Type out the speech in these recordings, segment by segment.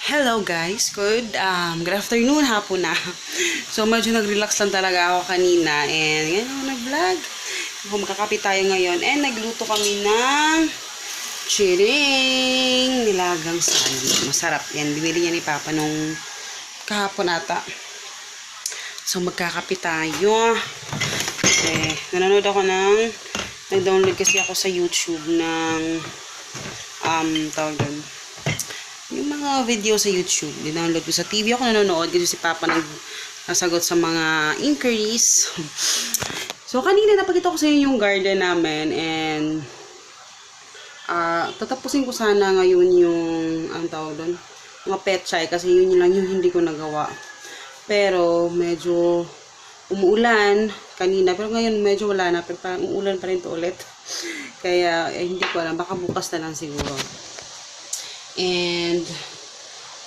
Hello guys, good afternoon, hapon na. So medyo nag-relax lang talaga ako kanina and ngayon ako nag-vlog. Magkakape tayo ngayon and nagluto kami ng chiring nilagang sali. Masarap yan, binili niya ni Papa nung kahapon ata. So magkakape tayo. Okay, nag-download kasi ako sa YouTube ng tawag doon, yung mga video sa YouTube. Dinownload ko sa TV ako nanonood kasi si Papa nasagot sa mga inquiries. So kanina napakita ko sa inyo yung garden namin and tatapusin ko sana ngayon yung tawag doon, mga petchay kasi yun lang yung hindi ko nagawa. Pero medyo umuulan kanina, pero ngayon medyo wala na, pero parang umuulan pa rin to ulit. Kaya hindi ko alam, baka bukas na lang siguro. And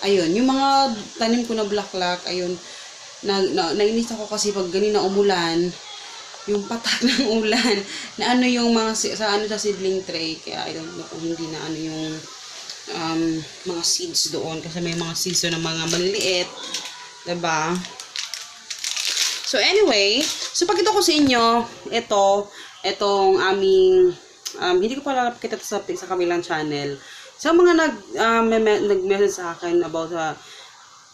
ayun, yung mga tanim ko na bulaklak, ayun, nainis ako kasi pag ganina umulan, yung patak ng ulan, na ano yung mga sa seedling tray, kaya ayun, kung hindi na ano yung mga seeds doon, kasi may mga seeds doon na mga maliliit, diba? So anyway, so pagkita ko sa inyo, itong aming, hindi ko pala nakikita sa kabilang channel. Sa mga nag-message sa akin about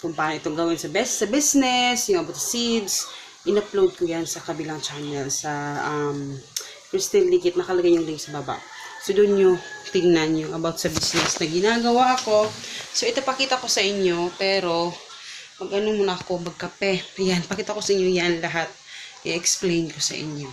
kung paano itong gawin sa business, yung about the seeds, in-upload ko yan sa kabilang channel, sa Crystal Dikit, nakalagay yung link sa baba. So doon nyo tingnan yung about sa business na ginagawa ko. So ito pakita ko sa inyo, pero mag-ano muna ako, magkape. Ayan, pakita ko sa inyo yan lahat. I-explain ko sa inyo.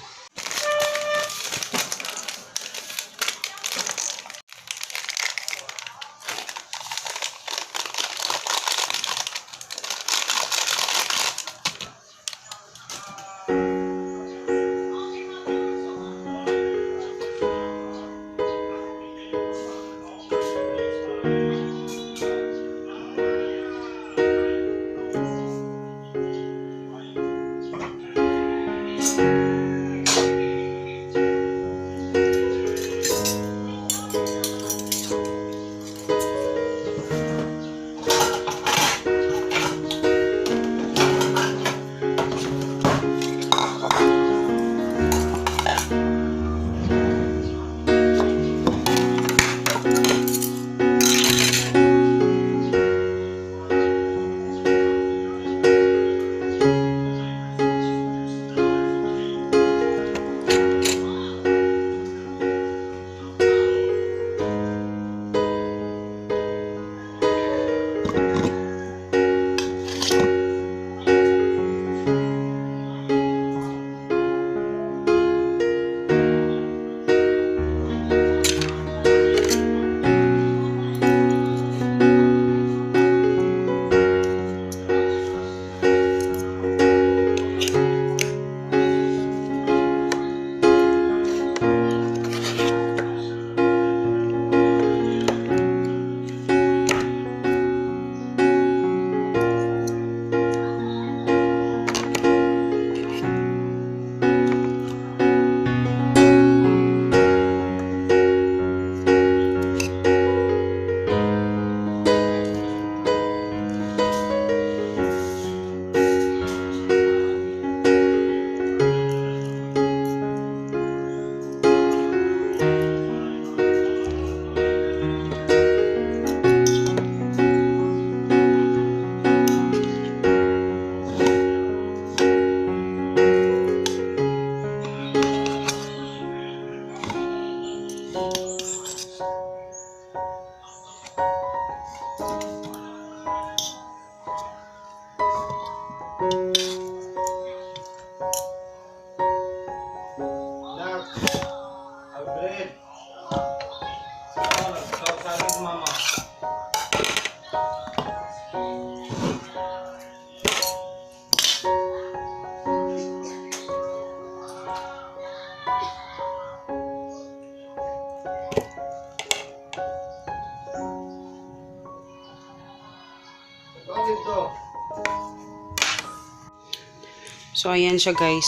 So, ayan siya guys.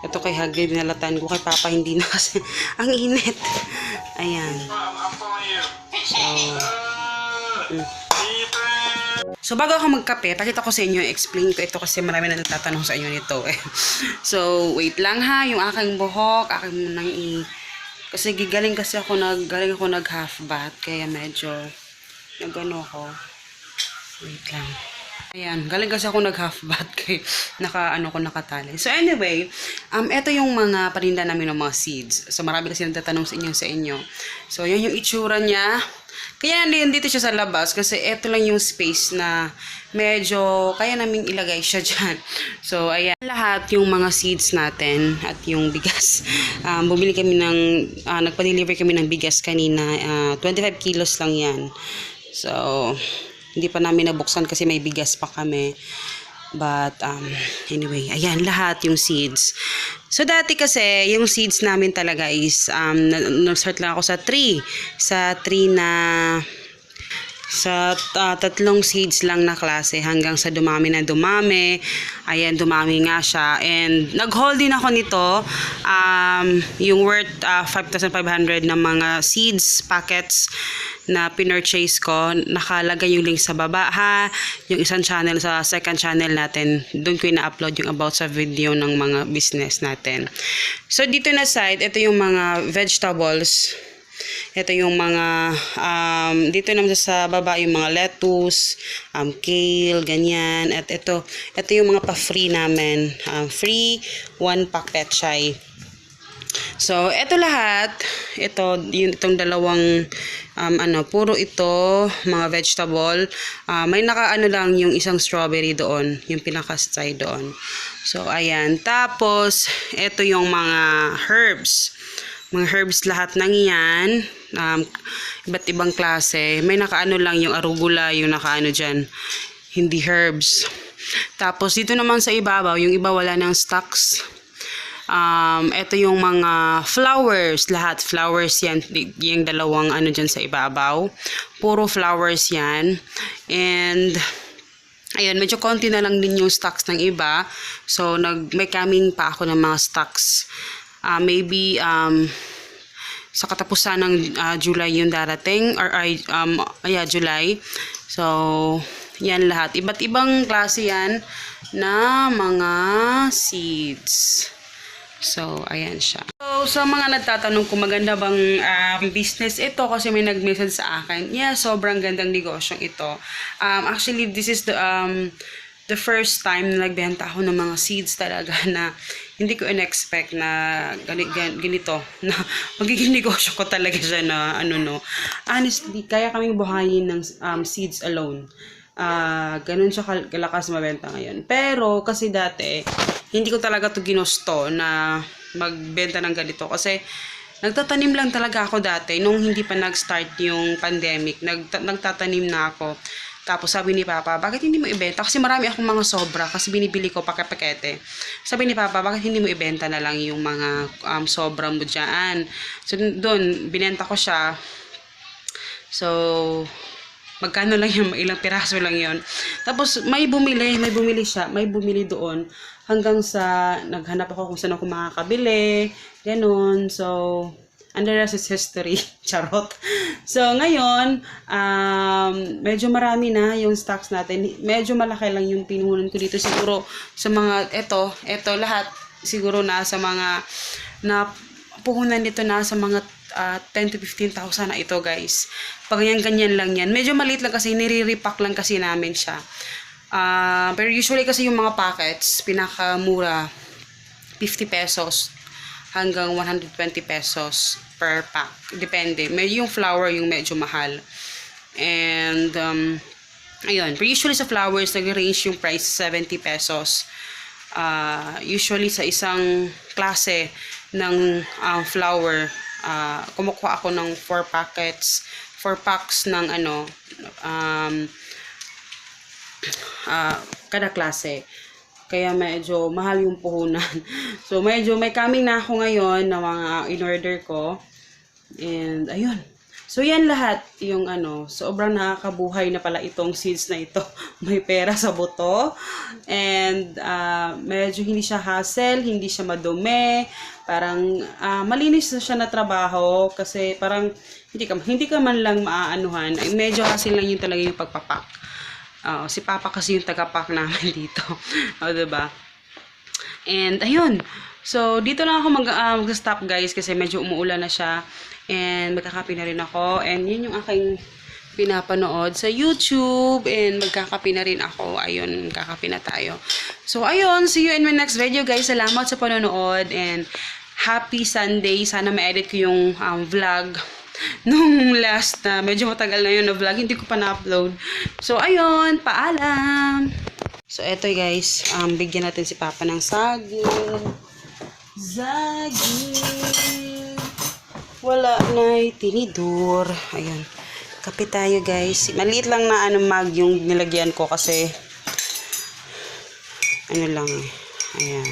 Ito kay Hagrid, nalatan ko. Kay Papa, hindi na kasi ang init. Ayan. So, So, bago ako magkape, pakita ko sa inyo, explain ko ito kasi marami na nagtatanong sa inyo nito eh. So, wait lang ha, yung aking buhok, aking munang kasi galing ako nag half bath, kaya medyo nagano ko. Wait lang. Ayan, galing kasi ako nag half bath kay nakatali. So anyway, ito yung mga paninda namin ng mga seeds. So marami kasi nagtatanong sa inyo. So yan yung itsura niya. Kaya nandito siya sa labas kasi ito lang yung space na medyo kaya naming ilagay siya dyan. So ayan, lahat yung mga seeds natin at yung bigas. Bumili kami nagpa-deliver kami ng bigas kanina. 25 kilos lang yan. So hindi pa namin nabuksan kasi may bigas pa kami. But, anyway, ayan, lahat yung seeds. So, dati kasi, yung seeds namin talaga is, nag-start lang ako sa tree. Sa tree na, sa tatlong seeds lang na klase hanggang sa dumami na dumami. Ayan, dumami nga siya. And, nag-hold din ako nito. Yung worth 5,500 na mga seeds, packets, na pinurchase ko, nakalagay yung link sa baba ha, yung isang channel sa second channel natin, doon ko ina-upload yung about sa video ng mga business natin. So dito na side, ito yung mga vegetables, ito yung mga dito naman sa baba yung mga lettuce, kale, ganyan, at ito yung mga pa-free namin, free 1 pack petchay. So, ito lahat, itong dalawang, puro ito, mga vegetable. May nakaano lang yung isang strawberry doon, yung pinaka-side doon. So, ayan. Tapos, ito yung mga herbs. Mga herbs lahat ng yan. Iba't ibang klase. May nakaano lang yung arugula, yung nakaano dyan. Hindi herbs. Tapos, dito naman sa ibabaw, yung iba wala ng stocks. Ito yung mga flowers, lahat flowers yan, yung dalawang dyan sa ibabaw, puro flowers yan. And ayun, medyo konti na lang din yung stocks ng iba, so may coming pa ako ng mga stocks, maybe sa katapusan ng July yung darating, or July. So yan lahat, iba't ibang klase yan na mga seeds. So, ayan siya. So, sa mga nagtatanong kung maganda bang business ito, kasi may nag-message sa akin, yeah, sobrang gandang negosyong ito. Actually, this is the first time na nagbenta ako ng mga seeds talaga na hindi ko in-expect na ganito, na magiging negosyo ko talaga siya na honestly, kaya kaming buhayin ng seeds alone. Ganun siya kalakas mabenta ngayon. Pero, kasi dati, hindi ko talaga to ginusto na magbenta ng ganito. Kasi, nagtatanim lang talaga ako dati. Nung hindi pa nag-start yung pandemic, nagtatanim na ako. Tapos, sabi ni Papa, bakit hindi mo ibenta? Kasi marami akong mga sobra. Kasi binibili ko pakete. Sabi ni Papa, bakit hindi mo ibenta na lang yung mga sobra mo dyan? So, doon, binenta ko siya. So, magkano lang yun, ilang piraso lang yun. Tapos, may bumili doon, hanggang sa, naghanap ako kung saan ako makakabili, ganun. So, and the rest is history. Charot. So, ngayon, medyo marami na yung stocks natin. Medyo malaki lang yung pinuhunan ko dito. Siguro, sa mga, eto lahat, siguro na sa mga, na puhunan dito na sa mga 10 to 15,000 na ito, guys. Pag ganyan lang yan. Medyo maliit lang kasi, nire-repack lang kasi namin siya. Pero usually kasi yung mga packets, pinakamura, 50 pesos hanggang 120 pesos per pack. Depende. May yung flour yung medyo mahal. And, ayun. Pero usually sa flowers, nag-range yung price 70 pesos. Usually sa isang klase ng flour, kumukuha ako ng 4 packs ng kada klase. Kaya medyo mahal yung puhunan. So, medyo may coming na ako ngayon na mga in-order ko. And, ayun. So, yan lahat yung sobrang nakakabuhay na pala itong seeds na ito. May pera sa buto. And, medyo hindi siya hassle, hindi siya madumi. Parang, malinis na siya na trabaho. Kasi, parang, hindi ka man lang maaanuhan. Medyo hassle lang yun talaga yung pagpapak. Si Papa kasi yung taga-pack namin dito. Diba? And, ayun. So, dito lang ako mag-stop guys kasi medyo umuulan na siya. And, magkakape na rin ako. And, yun yung aking pinapanood sa YouTube. And, magkakape na rin ako. Ayun, magkakape na tayo. So, ayun. See you in my next video guys. Salamat sa panonood. And, happy Sunday. Sana ma-edit ko yung vlog nung last na. Medyo matagal na yun na vlog. Hindi ko pa na-upload. So, ayun. Paalam! So, eto guys, bigyan natin si Papa ng saging. Saging. Wala na tinidor. Ayan. Kape tayo guys. Maliit lang na mug yung nilagyan ko kasi ano lang eh. Ayan.